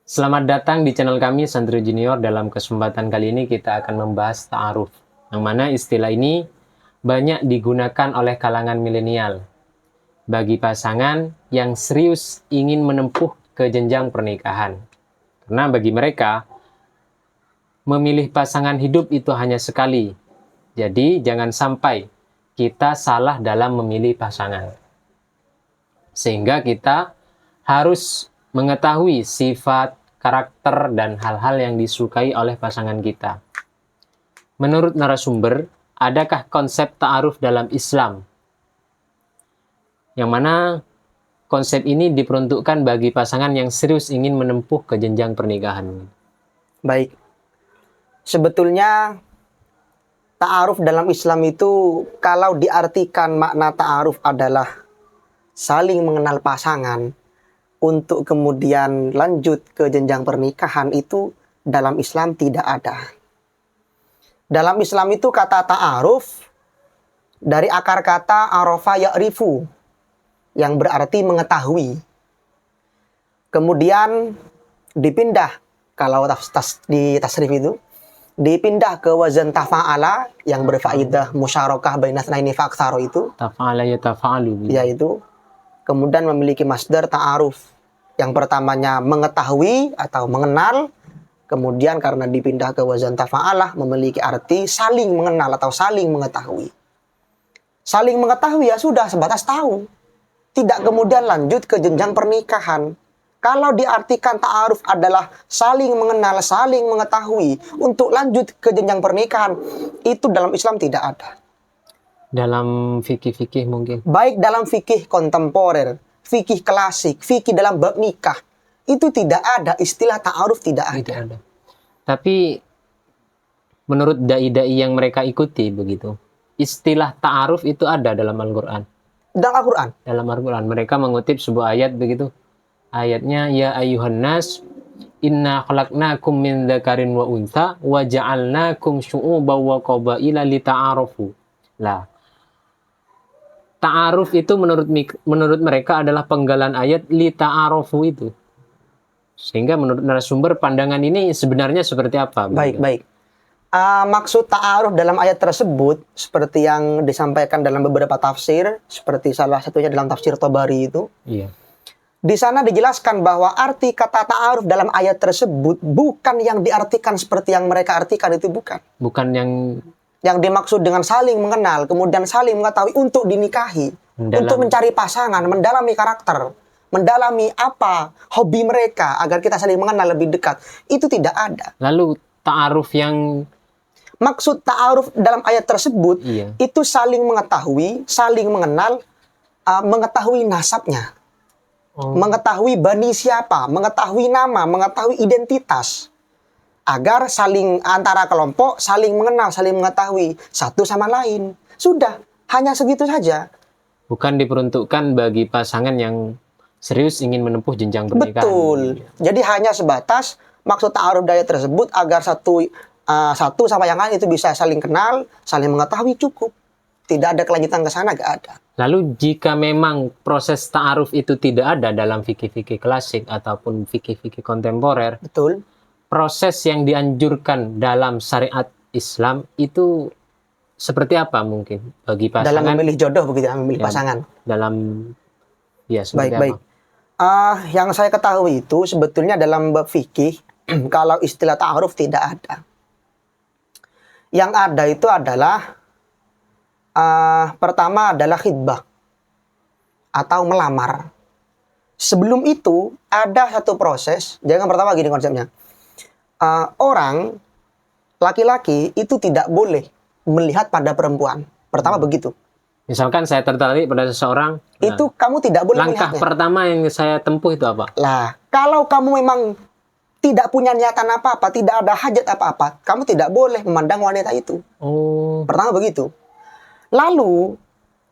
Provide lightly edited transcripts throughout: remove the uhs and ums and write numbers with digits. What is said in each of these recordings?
Selamat datang di channel kami Santri Junior. Dalam kesempatan kali ini kita akan membahas ta'aruf, yang mana istilah ini banyak digunakan oleh kalangan milenial bagi pasangan yang serius ingin menempuh ke jenjang pernikahan. Karena bagi mereka, memilih pasangan hidup itu hanya sekali. Jadi jangan sampai kita salah dalam memilih pasangan. Sehingga kita harus mengetahui sifat, karakter, dan hal-hal yang disukai oleh pasangan kita. Menurut narasumber, adakah konsep ta'aruf dalam Islam? Yang mana konsep ini diperuntukkan bagi pasangan yang serius ingin menempuh ke jenjang pernikahan. Baik. Sebetulnya ta'aruf dalam Islam itu, kalau diartikan makna ta'aruf adalah saling mengenal pasangan untuk kemudian lanjut ke jenjang pernikahan, itu dalam Islam tidak ada. Dalam Islam itu kata ta'aruf dari akar kata arafa ya'rifu, yang berarti mengetahui. Kemudian dipindah, kalau di tasrif itu, dipindah ke wazan tafa'ala yang berfaidah musyarakah baina tsnaini fa aktsara itu. Tafa'ala ya tafa'alu. Yaitu kemudian memiliki masdar ta'aruf. Yang pertamanya mengetahui atau mengenal, kemudian karena dipindah ke wazan tafa'alah memiliki arti saling mengenal atau saling mengetahui. Saling mengetahui ya sudah sebatas tahu. Tidak kemudian lanjut ke jenjang pernikahan. Kalau diartikan ta'aruf adalah saling mengenal, saling mengetahui untuk lanjut ke jenjang pernikahan, itu dalam Islam tidak ada. Dalam fikih-fikih mungkin. Baik dalam fikih kontemporer, fikih klasik, fikih dalam bab nikah, itu tidak ada istilah ta'aruf, tidak ada. Tapi menurut dai-dai yang mereka ikuti begitu, istilah ta'aruf itu ada dalam Al-Quran. Dalam Al-Quran? Dalam Al-Quran. Mereka mengutip sebuah ayat begitu. Ayatnya, ya ayuhan nas, inna khalaqnakum min dzakarin wa untha, wa ja'alnakum syu'uban wa qabaila lita'arafu. Lah, ta'aruf itu menurut mereka adalah penggalan ayat li ta'arofu itu. Sehingga menurut narasumber pandangan ini sebenarnya seperti apa? Baik. Maksud ta'aruf dalam ayat tersebut seperti yang disampaikan dalam beberapa tafsir, seperti salah satunya dalam tafsir Tabari itu. Iya. Di sana dijelaskan bahwa arti kata ta'aruf dalam ayat tersebut bukan yang diartikan seperti yang mereka artikan, itu bukan. Bukan yang dimaksud dengan saling mengenal, kemudian saling mengetahui untuk dinikahi, untuk mencari pasangan, mendalami karakter, mendalami apa hobi mereka agar kita saling mengenal lebih dekat. Itu tidak ada. Lalu ta'aruf yang maksud ta'aruf dalam ayat tersebut itu saling mengetahui, saling mengenal, mengetahui nasabnya, mengetahui bani siapa, mengetahui nama, mengetahui identitas. Agar saling antara kelompok saling mengenal, saling mengetahui satu sama lain. Sudah, hanya segitu saja. Bukan diperuntukkan bagi pasangan yang serius ingin menempuh jenjang pernikahan. Betul. Jadi hanya sebatas maksud ta'aruf daya tersebut agar satu sama yang lain itu bisa saling kenal, saling mengetahui, cukup. Tidak ada kelanjutan ke sana, gak ada. Lalu jika memang proses ta'aruf itu tidak ada dalam fikih-fikih klasik ataupun fikih-fikih kontemporer, betul, proses yang dianjurkan dalam syariat Islam itu seperti apa mungkin bagi pasangan? Dalam memilih jodoh begitu, memilih pasangan. Dalam seperti baik. Yang saya ketahui itu sebetulnya dalam bab fikih kalau istilah ta'aruf tidak ada. Yang ada itu adalah pertama adalah khitbah atau melamar. Sebelum itu ada satu proses. Jangan pertama gini konsepnya. Orang laki-laki itu tidak boleh melihat pada perempuan. Pertama begitu. Misalkan saya tertarik pada seseorang, itu kamu tidak boleh langkah melihatnya. pertama yang saya tempuh itu apa? Lah, kalau kamu memang tidak punya niatan apa-apa, tidak ada hajat apa-apa, kamu tidak boleh memandang wanita itu. Pertama begitu. Lalu,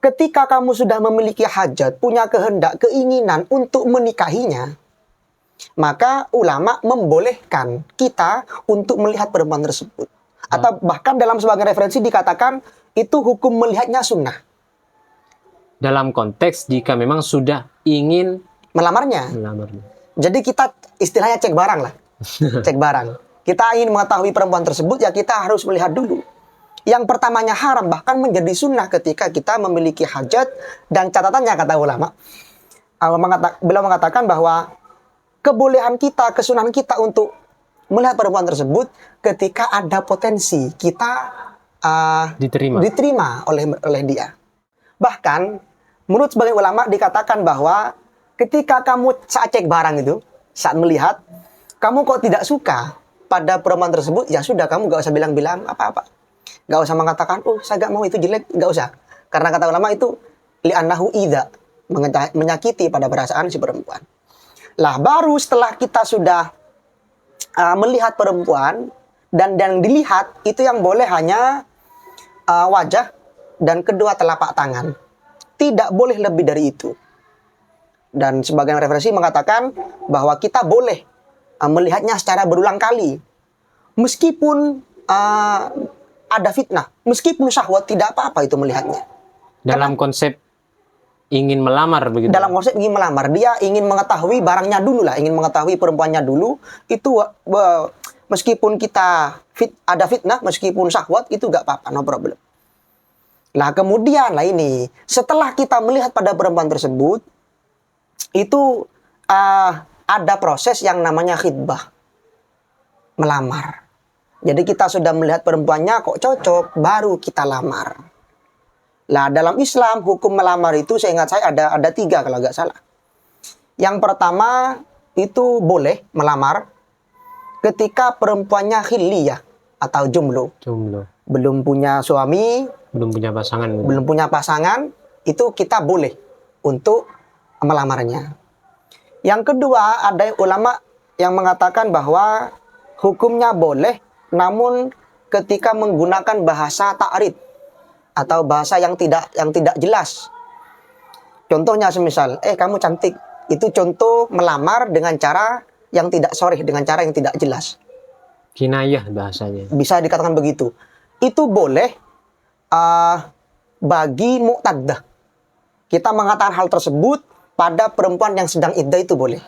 ketika kamu sudah memiliki hajat, punya kehendak, keinginan untuk menikahinya, maka ulama membolehkan kita untuk melihat perempuan tersebut. Atau bahkan dalam sebagian referensi dikatakan itu hukum melihatnya sunnah. Dalam konteks jika memang sudah ingin melamarnya. melamarnya. Jadi kita istilahnya cek barang lah. Cek barang. Kita ingin mengetahui perempuan tersebut, ya kita harus melihat dulu. Yang pertamanya haram, bahkan menjadi sunnah ketika kita memiliki hajat. Dan catatannya kata ulama, beliau mengatakan bahwa kebolehan kita, kesunahan kita untuk melihat perempuan tersebut ketika ada potensi kita diterima oleh dia. Bahkan menurut sebagian ulama dikatakan bahwa ketika kamu saat cek barang itu, saat melihat, kamu kok tidak suka pada perempuan tersebut, ya sudah, kamu gak usah bilang-bilang apa-apa. Gak usah mengatakan, oh saya gak mau itu jelek, gak usah. Karena kata ulama itu, li'annahu idza, menyakiti pada perasaan si perempuan. Lah baru setelah kita sudah melihat perempuan, dan yang dilihat, itu yang boleh hanya wajah dan kedua telapak tangan. Tidak boleh lebih dari itu. Dan sebagian referensi mengatakan bahwa kita boleh melihatnya secara berulang kali. Meskipun ada fitnah, meskipun syahwat, tidak apa-apa itu melihatnya. Dalam konsep ingin melamar begitu. Dalam konsep ingin melamar, dia ingin mengetahui barangnya dulu lah, ingin mengetahui perempuannya dulu. Itu meskipun kita ada fitnah, meskipun syahwat, itu gak apa-apa, no problem. Nah kemudian lah ini, setelah kita melihat pada perempuan tersebut, itu ada proses yang namanya khitbah, melamar. Jadi kita sudah melihat perempuannya kok cocok, baru kita lamar. Nah dalam Islam hukum melamar itu seingat saya ada 3 kalau nggak salah. Yang pertama itu boleh melamar ketika perempuannya khiliyah atau jomblo. Belum punya suami, belum punya pasangan, itu kita boleh untuk melamarnya. Yang kedua, ada ulama yang mengatakan bahwa hukumnya boleh, namun ketika menggunakan bahasa ta'rid atau bahasa yang tidak jelas. Contohnya semisal, kamu cantik. Itu contoh melamar dengan cara yang tidak sharih, dengan cara yang tidak jelas. Kinayah bahasanya. Bisa dikatakan begitu. Itu boleh bagi mu'taddah. Kita mengatakan hal tersebut pada perempuan yang sedang iddah, itu boleh.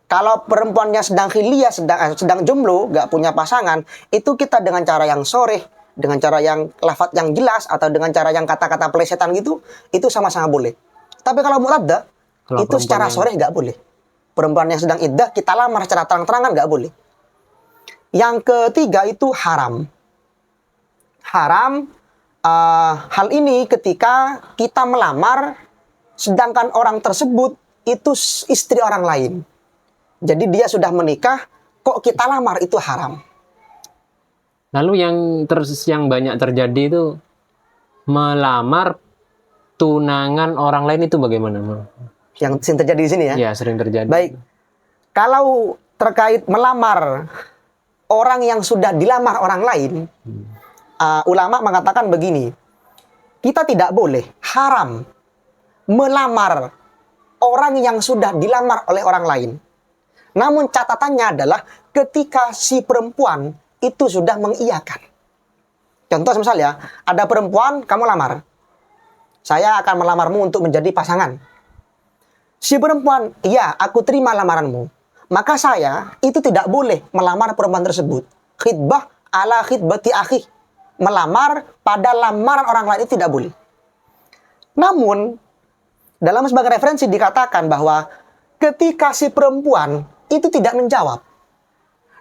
Kalau perempuannya sedang khiliyah, sedang jomblo, gak punya pasangan, itu kita dengan cara yang sharih, dengan cara yang lafaz yang jelas, atau dengan cara yang kata-kata pelesetan gitu, itu sama-sama boleh. Tapi kalau mu'taddah, itu secara sharih gak boleh. Perempuan yang sedang iddah, kita lamar secara terang-terangan gak boleh. Yang ketiga itu haram. Haram hal ini ketika kita melamar sedangkan orang tersebut itu istri orang lain. Jadi dia sudah menikah, kok kita lamar, itu haram. Lalu yang banyak terjadi itu melamar tunangan orang lain, itu bagaimana? Yang sering terjadi di sini ya? Ya, sering terjadi. Baik. Kalau terkait melamar orang yang sudah dilamar orang lain, ulama mengatakan begini, kita tidak boleh, haram melamar orang yang sudah dilamar oleh orang lain. Namun catatannya adalah ketika si perempuan itu sudah mengiyakan. Contoh misalnya, ada perempuan kamu lamar, saya akan melamarmu untuk menjadi pasangan. Si perempuan, iya aku terima lamaranmu. Maka saya itu tidak boleh melamar perempuan tersebut. Khitbah ala khitbati akhi. Melamar pada lamaran orang lain itu tidak boleh. Namun dalam sebagai referensi dikatakan bahwa ketika si perempuan itu tidak menjawab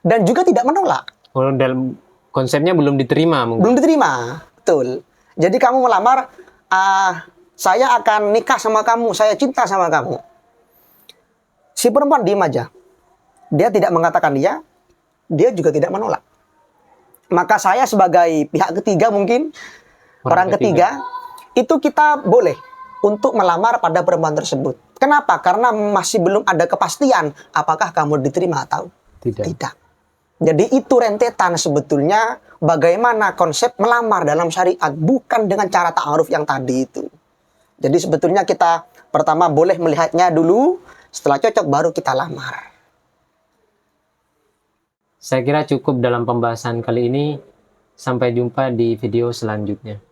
dan juga tidak menolak. Kalau dalam konsepnya belum diterima mungkin. Belum diterima, betul. Jadi kamu melamar, saya akan nikah sama kamu, saya cinta sama kamu. Si perempuan diam aja. Dia tidak mengatakan dia juga tidak menolak. Maka saya sebagai pihak ketiga mungkin, orang ketiga, itu kita boleh untuk melamar pada perempuan tersebut. Kenapa? Karena masih belum ada kepastian apakah kamu diterima atau tidak. Jadi itu rentetan sebetulnya bagaimana konsep melamar dalam syariat, bukan dengan cara ta'aruf yang tadi itu. Jadi sebetulnya kita pertama boleh melihatnya dulu, setelah cocok baru kita lamar. Saya kira cukup dalam pembahasan kali ini. Sampai jumpa di video selanjutnya.